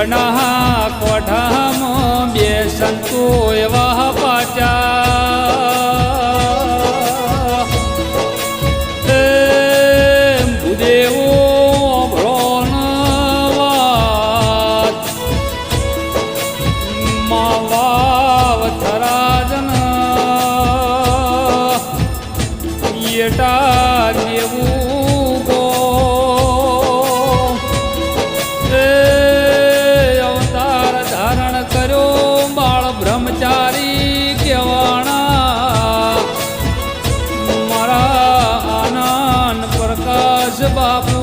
ઘણા કોઠામાં બે સંતો એવા પાચ્યા ભૂદેવો ભ્રોણવાદ માવાવ થરાજન એટા દેવું ગો અવતાર ધારણ કર્યો બાળ બ્રહ્મચારી કેવાણા મારા આનંદ પ્રકાશ બાપુ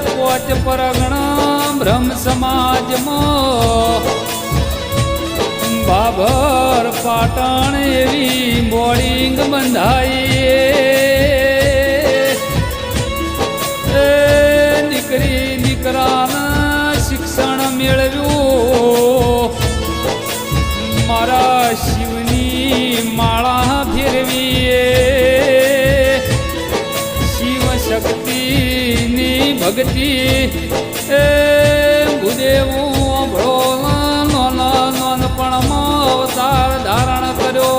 પોચ પરગણા બ્રહ્મ સમાજમાં બાબર પાટણ એવી બોર્ડિંગ બંધાઈ દીકરી દીકરાના શિક્ષણ મેળવ્યું મારા શિવની માળા ફેરવીએ શિવ શક્તિની ભક્તિ ભૂદેવું ભળો નાનપણમાં અવતાર ધારણ કર્યો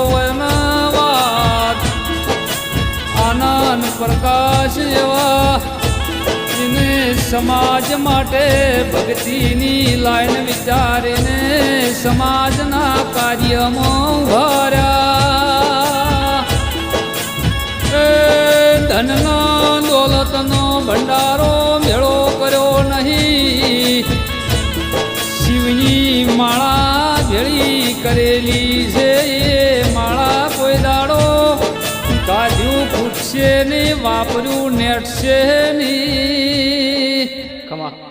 વાત આનંદ પ્રકાશ એવા એને સમાજ માટે ભક્તિની લાઈન વિચારીને સમાજના કાર્યમાં ઉભાર્યા ધનનો દોલતનો ભંડારો મેળો કર્યો નહીં શિવની માળા ભેળી કરેલી છે એ માળા કોઈ દાડો કાઢ્યું ફૂટશે નહીં વાપર્યું નેટશે નહીં ખમા